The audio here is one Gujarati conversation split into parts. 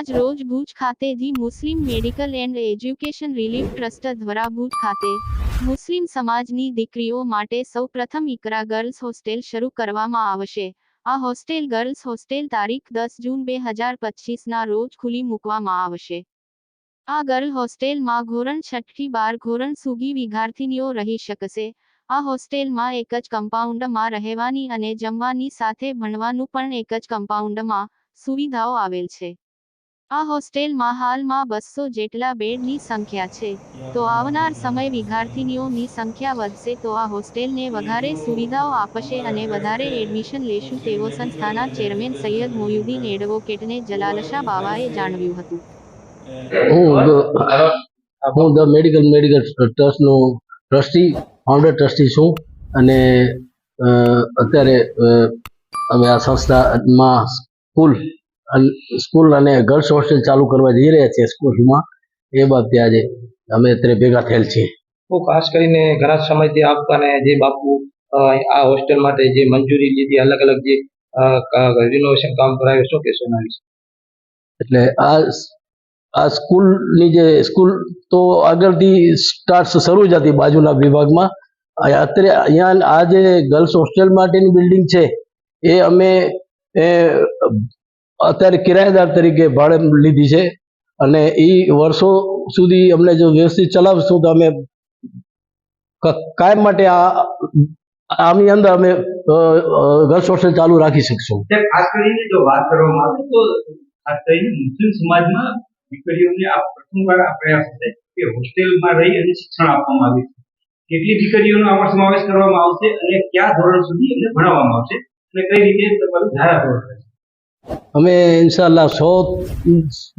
આજ રોજ ભુજ ખાતે the Muslim medical and education relief trust દ્વારા ભુજ ખાતે મુસ્લિમ સમાજની દીકરીઓ માટે સૌ પ્રથમ ઇકરા ગર્લ્સ હોસ્ટેલ શરૂ કરવામાં આવશે। આ હોસ્ટેલ ગર્લ્સ હોસ્ટેલ તારીખ 10 જૂન 2025 રોજ ખુલ્લી મૂકવામાં આવશે। આ ગર્લ હોસ્ટેલમાં ધોરણ 6 થી 12 ધોરણ સુધી વિદ્યાર્થીનીઓ રહી શકશે। આ હોસ્ટેલમાં એક જ કમ્પાઉન્ડમાં રહેવાની અને જમવાની સાથે ભણવાનું પણ એક જ કમ્પાઉન્ડમાં સુવિધાઓ આવેલ છે। આ હોસ્ટેલમાં હાલમાં 200 જેટલા બેડની સંખ્યા છે, તો આવનાર સમય વિદ્યાર્થીનીઓની સંખ્યા વધશે તો આ હોસ્ટેલને વધારે સુવિધાઓ આપશે અને વધારે એડમિશન લેશું તેવો સંસ્થાના ચેરમેન સૈયદ મોયુદ્દીન એડવોકેટને જલાલશા બાવાએ જણાવ્યું હતું। હું ધ મેડિકલ ટ્રસ્ટનો ટ્રસ્ટી ફાઉન્ડર ટ્રસ્ટી છું અને અત્યારે અમે આ સંસ્થામાં સ્કૂલ અને ગર્લ્સ હોસ્ટેલ ચાલુ કરવા જઈ રહ્યા છીએ। સ્કૂલમાં એ બાબતે આજે અમે અત્યારે ભેગા થયેલ છીએ। તો ખાસ કરીને ઘણા સમયથી આપવાને જે બાપુ આ હોસ્ટેલ માટે જે મંજૂરી લીધી, અલગ અલગ જે રિનોવેશન કામ કરાવ્યું, શું કહેશો એના વિશે? એટલે આ સ્કૂલ તો આગળથી શરૂ જ હતી બાજુના વિભાગમાં। અત્યારે અહીંયા આ જે ગર્લ્સ હોસ્ટેલ માટેની બિલ્ડિંગ છે એ અમે અત્યારે કિરાયેદાર તરીકે ભાડે લીધી છે અને એ વર્ષો સુધી અમને જો વ્યવસ્થિત ચલાવશું તો અમે કાયમ માટે આની અંદર અમે ગર્લ્સ હોસ્ટેલ ચાલુ રાખી શકશું। ખાસ કરીને જો વાત કરવામાં આવે તો ખાસ કરીને મુસ્લિમ સમાજમાં દીકરીઓને આ પ્રથમવાર આ પ્રયાસ છે કે હોસ્ટેલમાં રહી અને શિક્ષણ આપવામાં આવે છે। કેટલી દીકરીઓનો આમાં સમાવેશ કરવામાં આવશે અને કયા ધોરણ સુધી એમને ભણાવવામાં આવશે અને કઈ રીતે તમારું ધારાધોરણ રહેશે? અમે ઇન્શાઅલ્લાહ 100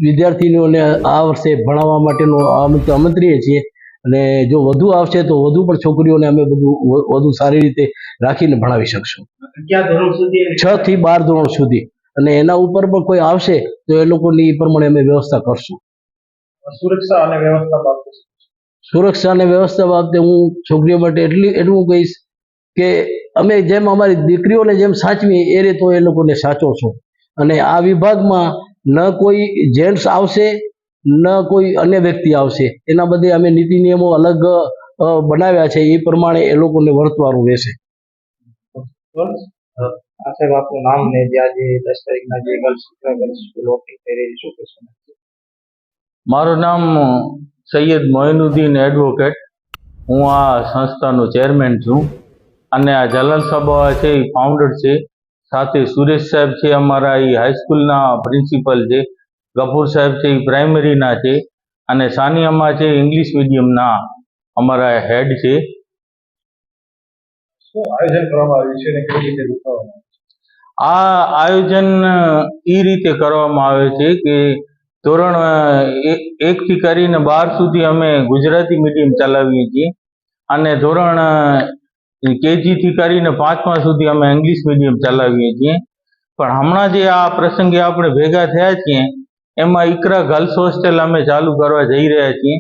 વિદ્યાર્થીઓને આ વર્ષે ભણાવવા માટેનો આમંત્રીએ છીએ અને જો વધુ આવશે તો વધુ પણ છોકરીઓને અમે વધુ સારી રીતે રાખીને ભણાવી શકશું। કયા ધોરણ સુધી? 6 થી 12 ધોરણ સુધી, અને એના ઉપર પણ કોઈ આવશે તો એ લોકોની એ પ્રમાણે અમે વ્યવસ્થા કરશું। સુરક્ષા અને વ્યવસ્થા બાબતે હું છોકરીઓ માટે એટલું કહીશ કે અમે જેમ અમારી દીકરીઓને જેમ સાચવી એ રીતે એ લોકોને સાચો છો, અને આ વિભાગમાં ન કોઈ જેન્ટ્સ આવશે ન કોઈ અન્ય વ્યક્તિ આવશે, એના બધે અમે નીતિ નિયમો અલગ બનાવ્યા છે, એ પ્રમાણે એ લોકોને વર્તવાનું રહેશે। સાહેબ આપનું નામ ને જે આજે 10 તારીખના જે ગર્લ્સ સ્કૂલ ઓપનિંગ થઈ રહી છે, શું કહેશો? મારું નામ સૈયદ મોઇનુદ્દીન એડવોકેટ, હું આ સંસ્થાનો ચેરમેન છું અને આ જલાલ સાહેબ છે એ ફાઉન્ડર છે, સાથે સુરેશ સાહેબ છે અમારા એ હાઈસ્કૂલના પ્રિન્સિપલ છે, ગફુર સાહેબ છે એ પ્રાઇમરીના છે અને સાનિયામાં છે ઇંગ્લિશ મીડિયમના અમારા હેડ છે। શું આયોજન કરવામાં આવ્યું છે અને કેવી રીતે ગોઠવવામાં? આ આયોજન એ રીતે કરવામાં આવે છે કે ધોરણ 1 થી કરીને 12 સુધી અમે ગુજરાતી મીડિયમ ચલાવીએ છીએ અને ધોરણ કેજી થી કરીને 5મા સુધી અમે ઇંગ્લિશ મીડિયમ ચલાવીએ છીએ। પણ હમણાં જે આ પ્રસંગે આપણે ભેગા થયા છીએ એમાં ઇકરા ગર્લ્સ હોસ્ટેલ અમે ચાલુ કરવા જઈ રહ્યા છીએ,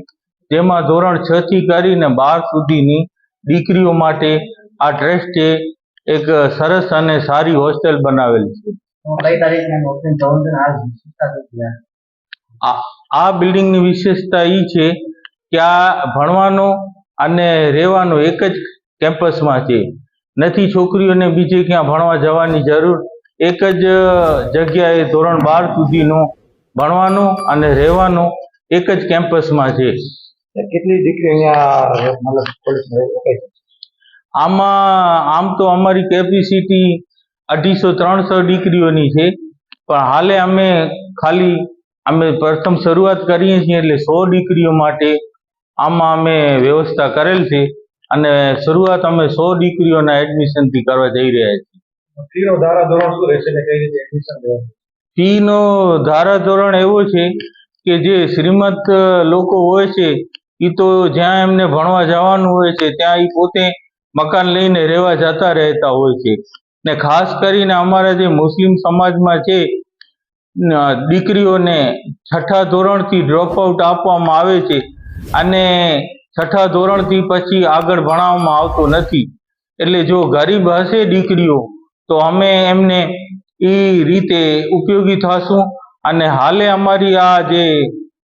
જેમાં ધોરણ 6 થી કરીને 12 સુધીની દીકરીઓ માટે આ ટ્રસ્ટે એક સરસ અને સારી હોસ્ટેલ બનાવેલ છે। આ બિલ્ડિંગની વિશેષતા એ છે કે આ ભણવાનો અને રહેવાનો એક જ કેમ્પસમાં છે, નથી છોકરીઓને બીજે ક્યાં ભણવા જવાની જરૂર, એક જ જગ્યાએ ધોરણ 12 સુધીનો ભણવાનો અને રહેવાનો એક જ કેમ્પસમાં છે। કેટલી દીકરીઓ અહીંયા આમ તો અમારી કેપેસિટી 250-300 દીકરીઓની છે, પણ હાલે અમે પ્રથમ શરૂઆત કરીએ છીએ એટલે 100 દીકરીઓ માટે આમાં અમે વ્યવસ્થા કરેલ છે અને શરૂઆત અમે 100 દીકરીઓના એડમિશનથી કરવા જઈ રહ્યા છીએ। ફીનો ધારાધોરણ શું રહેશે અને કઈ રીતે એડમિશન લેવાનું? ફીનો ધારાધોરણ એવો છે કે જે શ્રીમંત લોકો હોય છે એ તો જ્યાં એમને ભણવા જવાનું હોય છે ત્યાં એ પોતે મકાન લઈને રહેવા જતા રહેતા હોય છે, ને ખાસ કરીને અમારા જે મુસ્લિમ સમાજમાં છે દીકરીઓને 6ઠા ધોરણથી ડ્રોપ આઉટ આપવામાં આવે છે અને 6ઠા ધોરણથી પછી આગળ ભણાવવામાં આવતો નથી। એટલે જો ગરીબ હશે દીકરીઓ તો અમે એમને એ રીતે ઉપયોગી થશું અને હાલે અમારી આ જે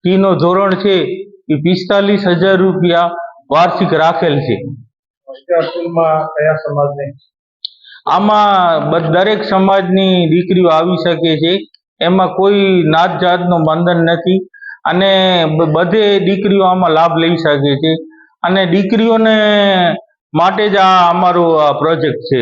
ફીનો ધોરણ છે એ 45,000 રૂપિયા વાર્ષિક રાખેલ છે. કયા સમાજને? આમાં દરેક સમાજની દીકરીઓ આવી શકે છે, એમાં કોઈ નાત જાતનું બંધન નથી અને બધે દીકરીઓ આમાં લાભ લઈ શકે છે અને દીકરીઓને માટે જ આ અમારો પ્રોજેક્ટ છે.